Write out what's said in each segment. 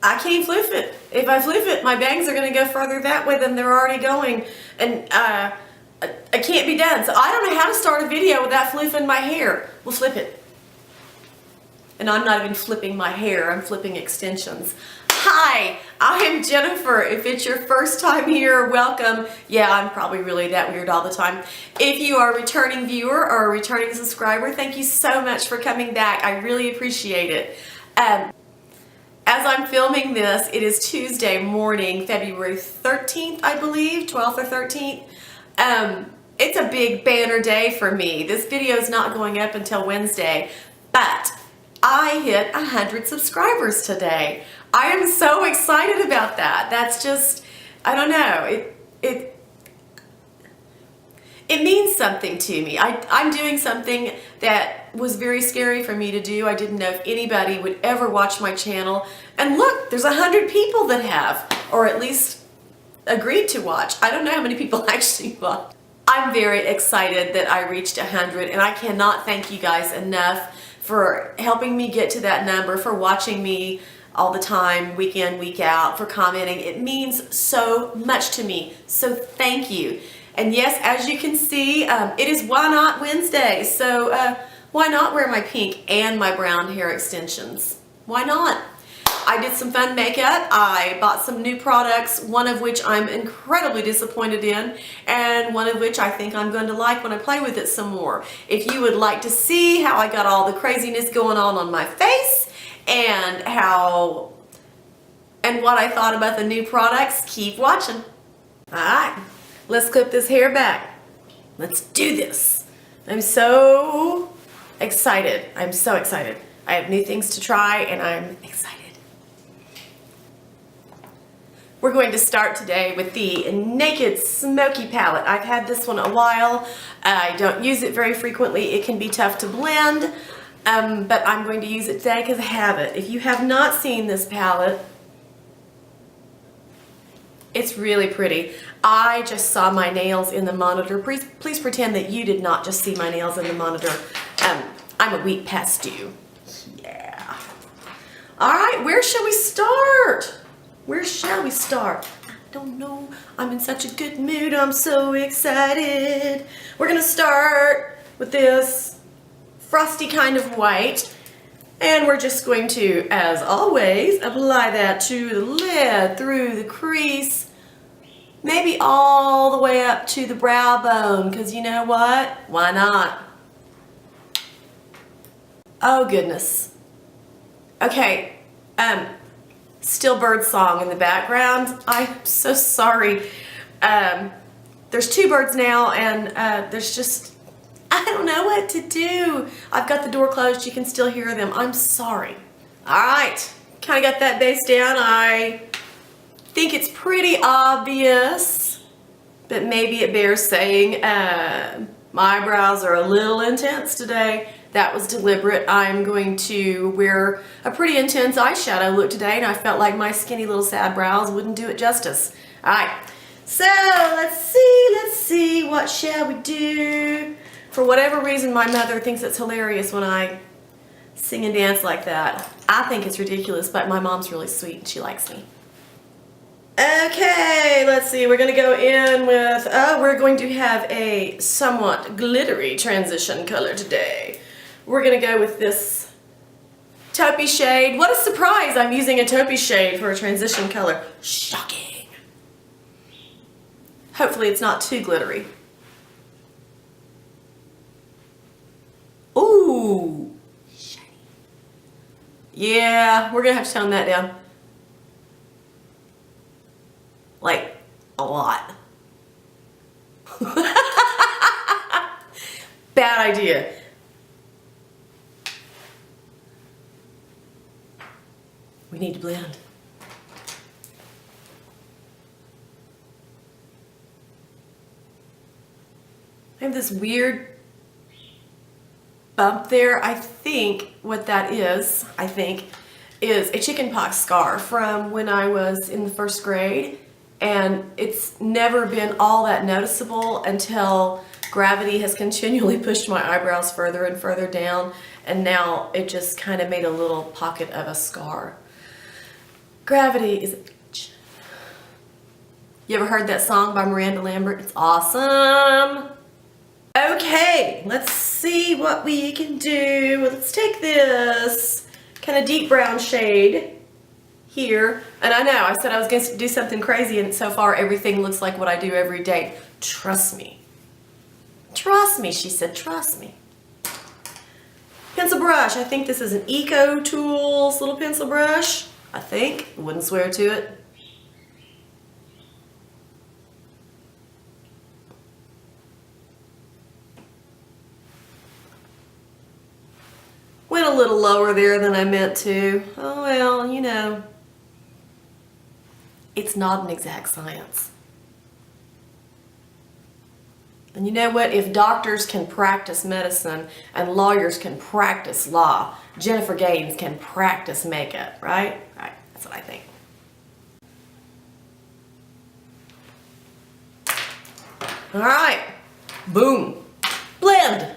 I can't floof it. If I floof it, my bangs are going to go further that way than they're already going. And I can't be done. So I don't know how to start a video without floofing my hair. We'll flip it. And I'm not even flipping my hair. I'm flipping extensions. Hi, I am Jennifer. If it's your first time here, welcome. Yeah, I'm probably really that weird all the time. If you are a returning viewer or a returning subscriber, thank you so much for coming back. I really appreciate it. As I'm filming this, it is Tuesday morning, February 13th, I believe, 12th or 13th. It's a big banner day for me. This video is not going up until Wednesday, but I hit 100 subscribers today. I am so excited about that. That's just, I don't know, it means something to me. I'm doing something that was very scary for me to do. I didn't know if anybody would ever watch my channel. And look, there's 100 people that have, or at least agreed to watch. I don't know how many people actually watch. I'm very excited that I reached 100, and I cannot thank you guys enough for helping me get to that number, for watching me all the time, week in, week out, for commenting. It means so much to me. So thank you. And yes, as you can see, it is Why Not Wednesday, so why not wear my pink and my brown hair extensions? Why not? I did some fun makeup. I bought some new products, one of which I'm incredibly disappointed in, and one of which I think I'm going to like when I play with it some more. If you would like to see how I got all the craziness going on my face, and what I thought about the new products, keep watching. Alright. Let's clip this hair back. Let's do this. I'm so excited. I'm so excited. I have new things to try and I'm excited. We're going to start today with the Naked Smoky palette. I've had this one a while. I don't use it very frequently. It can be tough to blend, but I'm going to use it today because I have it. If you have not seen this palette, it's really pretty. I just saw my nails in the monitor. Please pretend that you did not just see my nails in the monitor. I'm a week past due. Yeah. All right, where shall we start? Where shall we start? I don't know. I'm in such a good mood. I'm so excited. We're gonna start with this frosty kind of white. And we're just going to, as always, apply that to the lid, through the crease, maybe all the way up to the brow bone, because you know what? Why not? Oh, goodness. Okay, still bird song in the background. I'm so sorry. There's two birds now, and there's just, I don't know what to do. I've got the door closed. You can still hear them. I'm sorry. All right. Kind of got that base down. I think it's pretty obvious, but maybe it bears saying my eyebrows are a little intense today. That was deliberate. I'm going to wear a pretty intense eyeshadow look today, and I felt like my skinny little sad brows wouldn't do it justice. All right. So let's see. What shall we do? For whatever reason, my mother thinks it's hilarious when I sing and dance like that. I think it's ridiculous, but my mom's really sweet and she likes me. Okay, let's see. We're going to go in with, we're going to have a somewhat glittery transition color today. We're going to go with this taupey shade. What a surprise! I'm using a taupey shade for a transition color. Shocking. Hopefully it's not too glittery. Ooh, shiny. Yeah, we're gonna have to tone that down. Like, a lot. Bad idea. We need to blend. I have this weird bump there. I think what that is, is a chickenpox scar from when I was in the first grade, and it's never been all that noticeable until gravity has continually pushed my eyebrows further and further down, and now it just kind of made a little pocket of a scar. Gravity is a bitch. You ever heard that song by Miranda Lambert? It's awesome. Okay, let's see what we can do. Let's take this kind of deep brown shade here. And I know, I said I was going to do something crazy, and so far everything looks like what I do every day. Trust me. Trust me, she said, trust me. Pencil brush. I think this is an Eco Tools little pencil brush. I think. Wouldn't swear to it. Went a little lower there than I meant to. Oh well, you know. It's not an exact science. And you know what? If doctors can practice medicine and lawyers can practice law, Jennifer Gaines can practice makeup, right? Right, that's what I think. All right, boom, blend.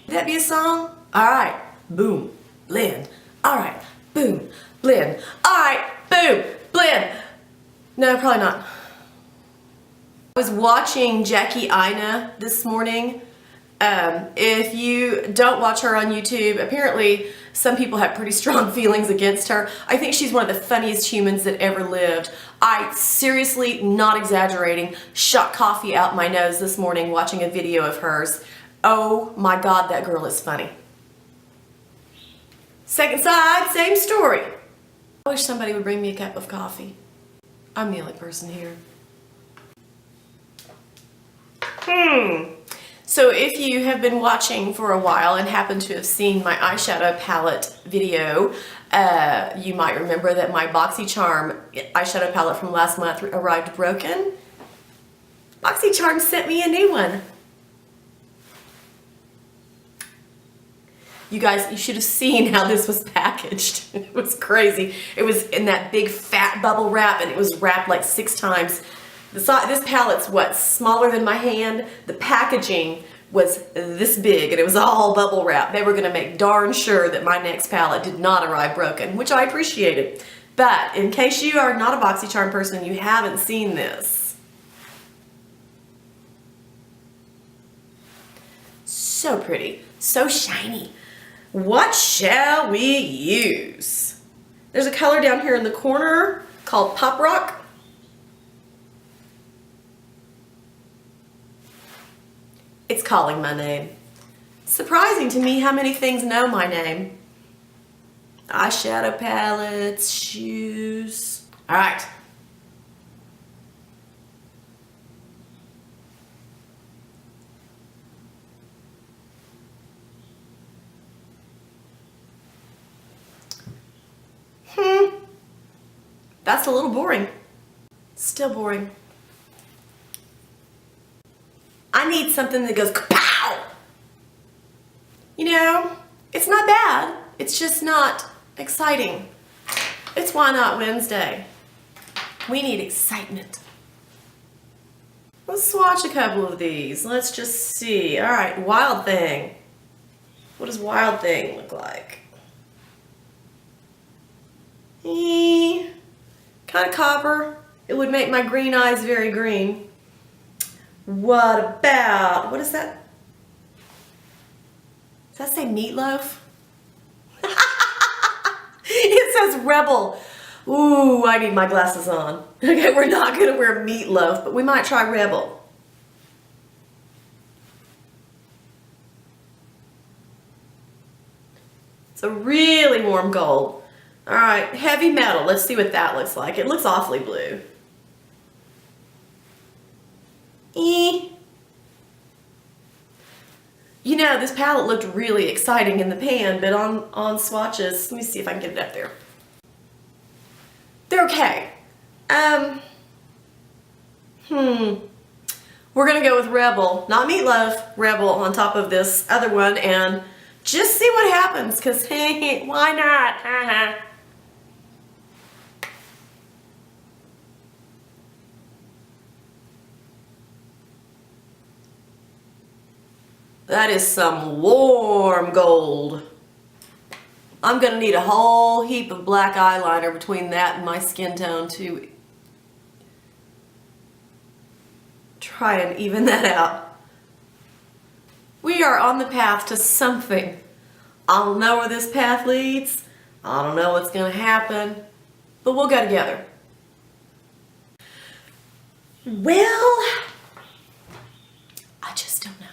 Would that be a song? All right, boom, blend. All right, boom, blend. All right, boom, blend. No, probably not. I was watching Jackie Ina this morning. If you don't watch her on YouTube, apparently some people have pretty strong feelings against her. I think she's one of the funniest humans that ever lived. I seriously, not exaggerating, shot coffee out my nose this morning watching a video of hers. Oh my God, that girl is funny. Second side, same story. I wish somebody would bring me a cup of coffee. I'm the only person here. So if you have been watching for a while and happen to have seen my eyeshadow palette video, you might remember that my BoxyCharm eyeshadow palette from last month arrived broken. BoxyCharm sent me a new one. You guys, you should have seen how this was packaged. It was crazy. It was in that big fat bubble wrap, and it was wrapped like 6 times. This palette's what, smaller than my hand? The packaging was this big, and it was all bubble wrap. They were gonna make darn sure that my next palette did not arrive broken, which I appreciated. But in case you are not a BoxyCharm person and you haven't seen this, so pretty, so shiny. What shall we use? There's a color down here in the corner called Pop Rock. It's calling my name. Surprising to me how many things know my name. Eyeshadow palettes, shoes. All right. That's a little boring. Still boring. I need something that goes kapow! You know, it's not bad. It's just not exciting. It's Why Not Wednesday. We need excitement. Let's swatch a couple of these. Let's just see. All right, Wild Thing. What does Wild Thing look like? Kind of copper. It would make my green eyes very green. What about, what is that? Does that say meatloaf? It says Rebel. Ooh, I need my glasses on. Okay, we're not gonna wear meatloaf, but we might try Rebel. It's a really warm gold. All right, Heavy Metal. Let's see what that looks like. It looks awfully blue. You know, this palette looked really exciting in the pan, but on swatches, let me see if I can get it up there. They're okay. We're gonna go with Rebel, not Meatloaf, Rebel on top of this other one, and just see what happens, because hey, why not? That is some warm gold. I'm gonna need a whole heap of black eyeliner between that and my skin tone to try and even that out. We are on the path to something. I don't know where this path leads. I don't know what's gonna happen, but we'll go together. Well, I just don't know.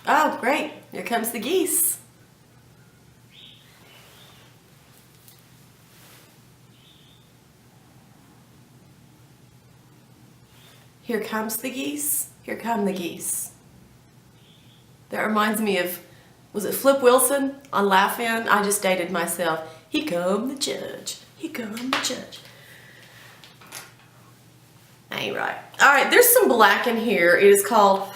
Oh, great. Here comes the geese. Here comes the geese. Here come the geese. That reminds me of, was it Flip Wilson on Laugh-In? I just dated myself. Here come the judge. Here come the judge. Ain't right. All right, there's some black in here. It is called,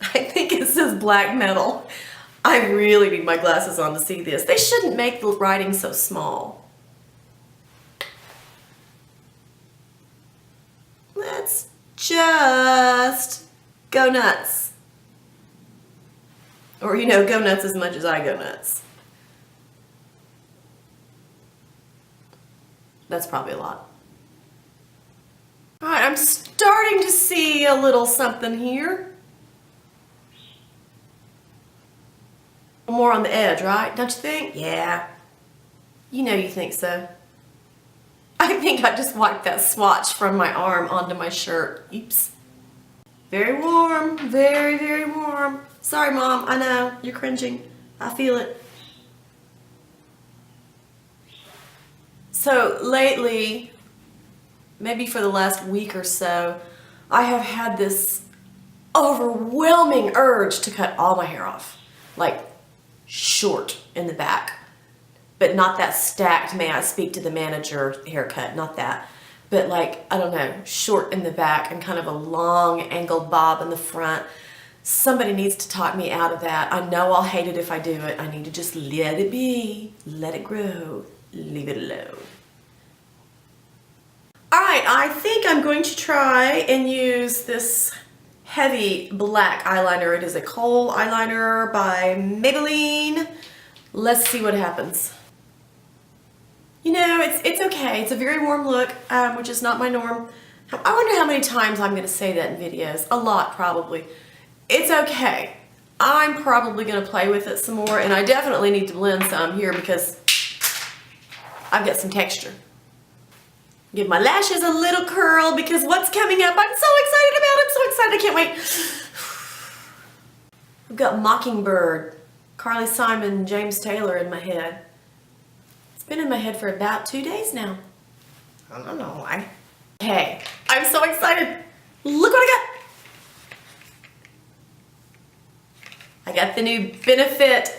I think it says black metal. I really need my glasses on to see this. They shouldn't make the writing so small. Let's just go nuts. Or, you know, go nuts as much as I go nuts. That's probably a lot. All right, I'm starting to see a little something here. More on the edge, right? Don't you think? Yeah. You know you think so. I think I just wiped that swatch from my arm onto my shirt. Oops. Very warm. Very, very warm. Sorry, Mom. I know. You're cringing. I feel it. So lately, maybe for the last week or so, I have had this overwhelming urge to cut all my hair off. Like, short in the back. But not that stacked, may I speak to the manager haircut, not that. But like, I don't know, short in the back and kind of a long angled bob in the front. Somebody needs to talk me out of that. I know I'll hate it if I do it. I need to just let it be, let it grow, leave it alone. All right, I think I'm going to try and use this heavy black eyeliner. It is a kohl eyeliner by Maybelline. Let's see what happens. You know, it's okay. It's a very warm look, which is not my norm. I wonder how many times I'm going to say that in videos. A lot, probably. It's okay. I'm probably going to play with it some more, and I definitely need to blend some here because I've got some texture. Give my lashes a little curl because what's coming up, I'm so excited about. I'm so excited. I can't wait. I've got Mockingbird, Carly Simon, James Taylor in my head. It's been in my head for about 2 days now. I don't know why. Hey, I'm so excited. Look what I got. I got the new Benefit,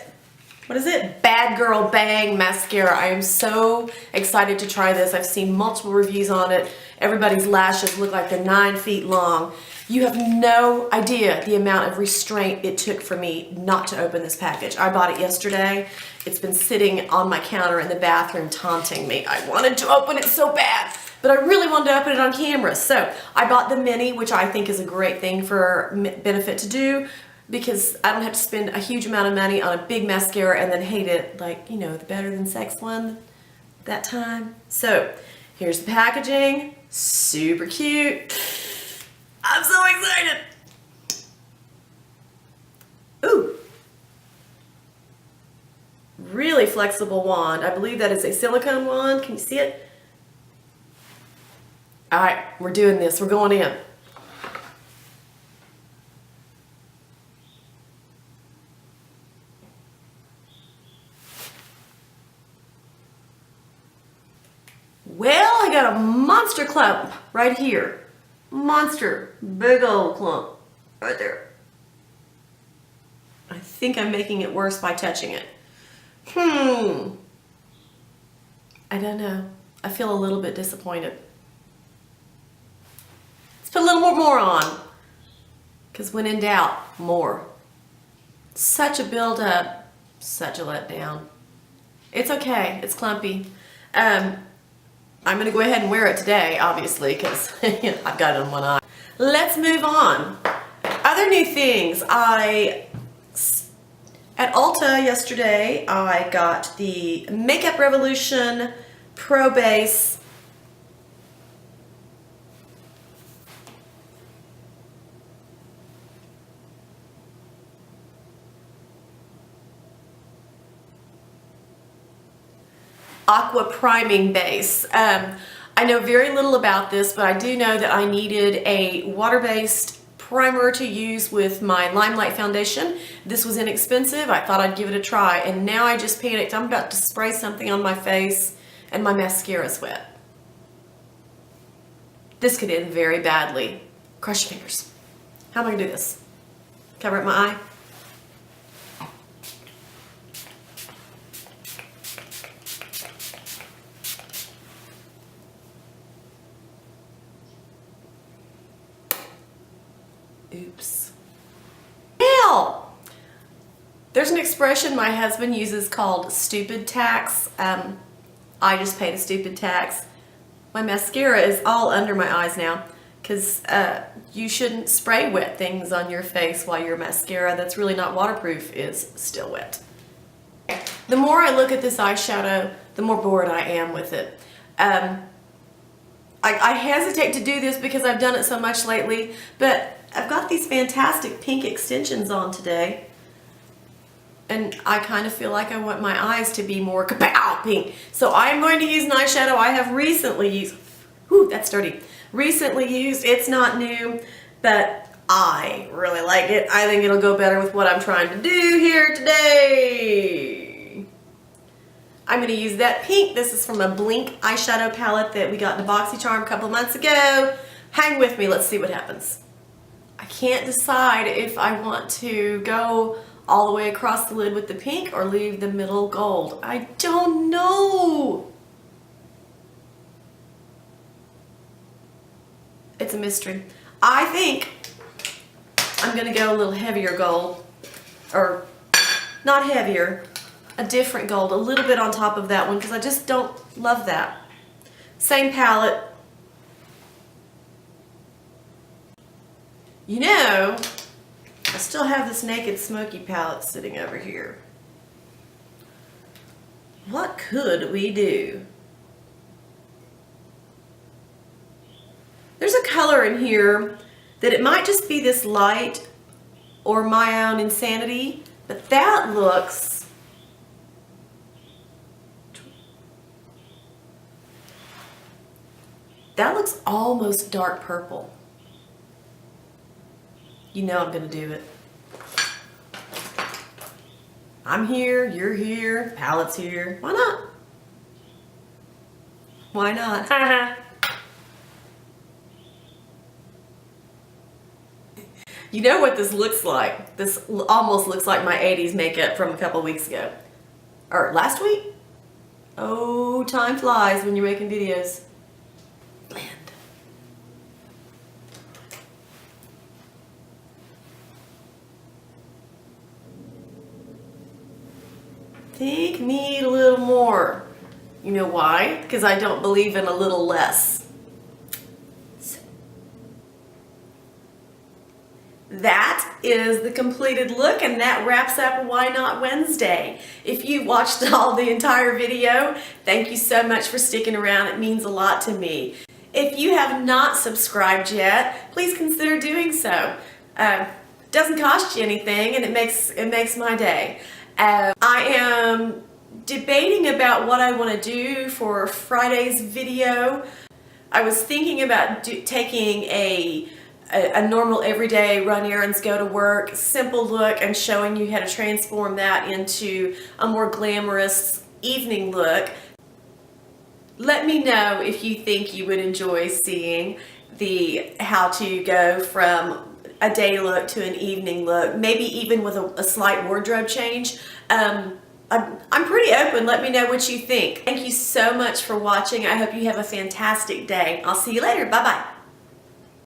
what is it? BADgal Bang Mascara. I am so excited to try this. I've seen multiple reviews on it. Everybody's lashes look like they're 9 feet long. You have no idea the amount of restraint it took for me not to open this package. I bought it yesterday. It's been sitting on my counter in the bathroom taunting me. I wanted to open it so bad, but I really wanted to open it on camera. So I bought the mini, which I think is a great thing for Benefit to do because I don't have to spend a huge amount of money on a big mascara and then hate it like, you know, the Better Than Sex one that time. So here's the packaging. Super cute. I'm so excited. Ooh. Really flexible wand. I believe that is a silicone wand. Can you see it? All right, we're doing this. We're going in. Well, I got a monster clump right here. Monster, big old clump right there. I think I'm making it worse by touching it. I don't know. I feel a little bit disappointed. Let's put a little more on. Because when in doubt, more. Such a build-up, such a letdown. It's okay. It's clumpy. I'm gonna go ahead and wear it today, obviously, because I've got it on one eye. Let's move on. Other new things. At Ulta yesterday, I got the Makeup Revolution Pro Base Aqua priming base. I know very little about this, but I do know that I needed a water-based primer to use with my Limelight foundation. This was inexpensive. I thought I'd give it a try, and now I just panicked. I'm about to spray something on my face and my mascara's wet. This could end very badly. Cross your fingers. How am I gonna do this? Cover up my eye? Oops. Hell! There's an expression my husband uses called stupid tax. I just paid a stupid tax. My mascara is all under my eyes now because you shouldn't spray wet things on your face while your mascara that's really not waterproof is still wet. The more I look at this eyeshadow, the more bored I am with it. I hesitate to do this because I've done it so much lately, but I've got these fantastic pink extensions on today, and I kind of feel like I want my eyes to be more kapow pink. So I'm going to use an eyeshadow I have recently used. Whew, that's dirty. Recently used. It's not new, but I really like it. I think it'll go better with what I'm trying to do here today. I'm going to use that pink. This is from a blinc eyeshadow palette that we got in a BoxyCharm a couple of months ago. Hang with me. Let's see what happens. I can't decide if I want to go all the way across the lid with the pink or leave the middle gold. I don't know. It's a mystery. I think I'm going to go a little heavier gold, or not heavier, a different gold, a little bit on top of that one because I just don't love that. Same palette. You know, I still have this Naked Smoky palette sitting over here. What could we do? There's a color in here that it might just be this light or my own insanity, but that looks almost dark purple. You know I'm gonna do it. I'm here, you're here, palette's here. Why not? Why not? You know what this looks like? This almost looks like my 80s makeup from a couple weeks ago. Or last week? Oh, time flies when you're making videos. Blend. Think need a little more. You know why? Because I don't believe in a little less. That is the completed look, and that wraps up Why Not Wednesday. If you watched the entire video, thank you so much for sticking around. It means a lot to me. If you have not subscribed yet, please consider doing so. Doesn't cost you anything, and it makes my day. I am debating about what I want to do for Friday's video. I was thinking about taking a normal everyday run errands, go to work, simple look, and showing you how to transform that into a more glamorous evening look. Let me know if you think you would enjoy seeing how to go from a day look to an evening look, maybe even with a slight wardrobe change. I'm pretty open. Let me know what you think. Thank you so much for watching. I hope you have a fantastic day. I'll see you later. Bye-bye.